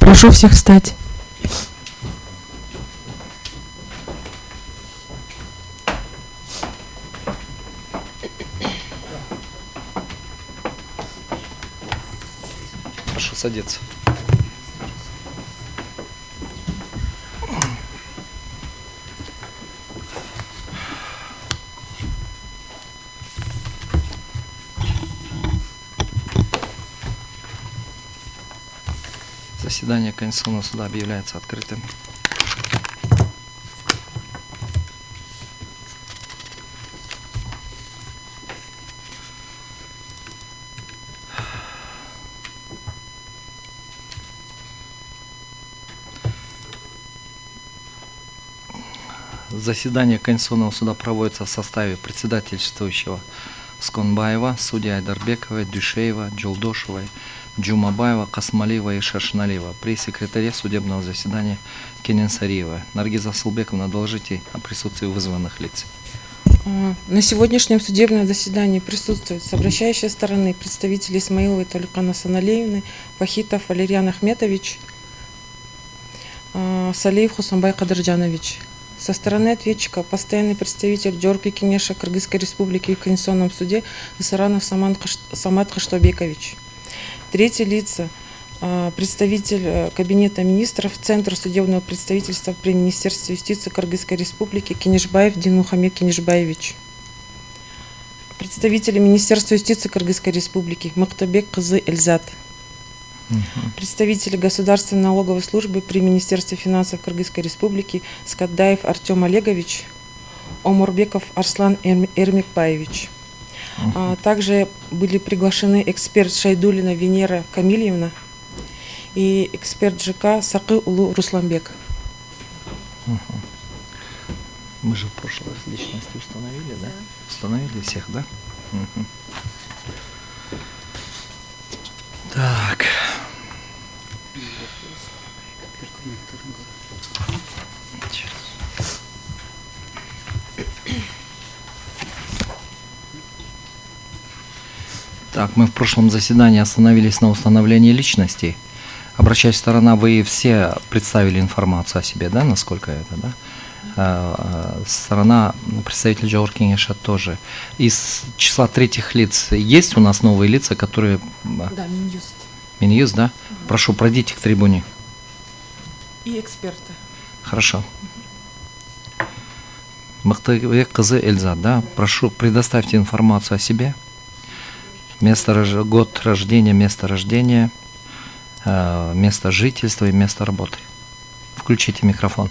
Прошу всех встать. Прошу садиться. Заседание Конституционного суда объявляется открытым. Заседание Конституционного суда проводится в составе председательствующего Сконбаева, судья Айдарбекова, Дюшеева, Джолдошевой, Джумабаева, Касмалиева и Шашналиева. При секретаре судебного заседания Кененсариева. Наргиза Асылбековна, доложите о присутствии вызванных лиц. На сегодняшнем судебном заседании присутствуют с обращающей стороны представители Исмаиловой Толикан Асаналиевны, Вахитов Валерьян Ахметович, Салиев Хусамбай Кадырджанович. Со стороны ответчика постоянный представитель Джорги Кенеша Кыргызской Республики в Конституционном суде Исаранов Самат Каштобекович. Третьи лица представитель Кабинета министров Центра судебного представительства при Министерстве юстиции Кыргызской Республики Кенешбаев Динмухамед Кенешбаевич. Представители Министерства юстиции Кыргызской Республики Мактабек Кызы Эльзат. Представители Государственной налоговой службы при Министерстве финансов Кыргызской Республики Скаддаев Артем Олегович, Омурбеков Арслан Эрмекбаевич. Также были приглашены эксперт Шайдулина Венера Камильевна и эксперт ЖК Сакы Улу Русланбек. Мы же в прошлый раз личности установили, да? Установили всех, да? Так. Так, мы в прошлом заседании остановились на установлении личностей. Обращаясь сторона, вы все представили информацию о себе, да, насколько это, да? Сторона представителя Джорги Кенеша тоже. Из числа третьих лиц есть у нас новые лица, которые... Да, Минюст. Минюст, да? Прошу, пройдите к трибуне. И эксперты. Хорошо. Мактабек Кызы Эльзат, да? Прошу, предоставьте информацию о себе. Год рождения, место рождения, место жительства и место работы. Включите микрофон.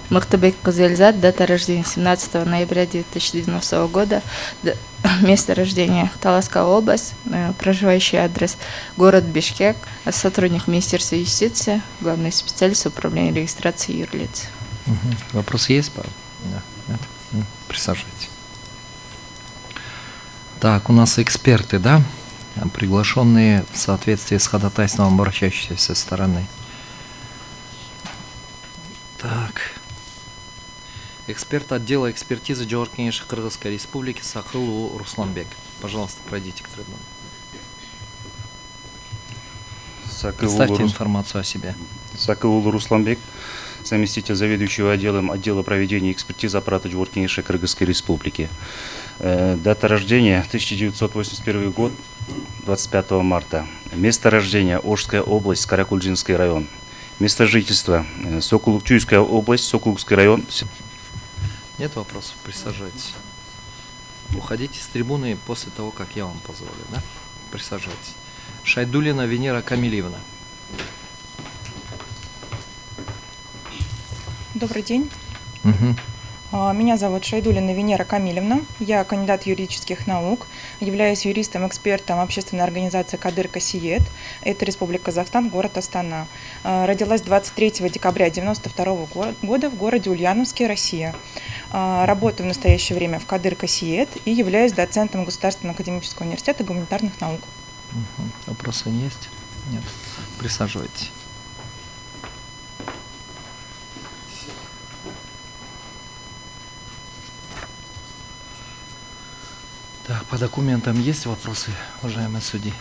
Мактабек Кызы Эльзат, дата рождения 17 ноября 2090 года, место рождения Таласская область, проживающий адрес город Бишкек, сотрудник Министерства юстиции, главный специалист управления регистрации юрлиц. Вопросы есть, Павел? Да. Нет? Присаживайтесь. Так, у нас эксперты, да, приглашенные в соответствии с ходатайством обращающейся стороны. Так. Эксперт отдела экспертизы Джорги Кенеша Кыргызской Республики Сакылу Русланбек. Пожалуйста, пройдите к трибуне. Представьте информацию о себе. Сакылу Русланбек, заместитель заведующего отдела проведения экспертизы аппарата Джорги Кенеша Кыргызской Республики. Дата рождения 1981 год, 25 марта. Место рождения Ошская область, Каракульчинский район. Место жительства Сокулукчуйская область, Сокулукский район. Нет вопросов? Присаживайтесь. Уходите с трибуны после того, как я вам позволю, да? Присаживайтесь. Шайдулина Венера Камильевна. Добрый день. Угу. Меня зовут Шайдулина Венера Камильевна. Я кандидат юридических наук, являюсь юристом-экспертом общественной организации Кадыр-Касиет. Это Республика Казахстан, город Астана. Родилась 23 декабря 1992 года в городе Ульяновске, Россия. Работаю в настоящее время в Кадыр-Касиет и являюсь доцентом Государственного академического университета гуманитарных наук. Вопросы есть? Нет. Присаживайтесь. Так, по документам есть вопросы, уважаемые судьи?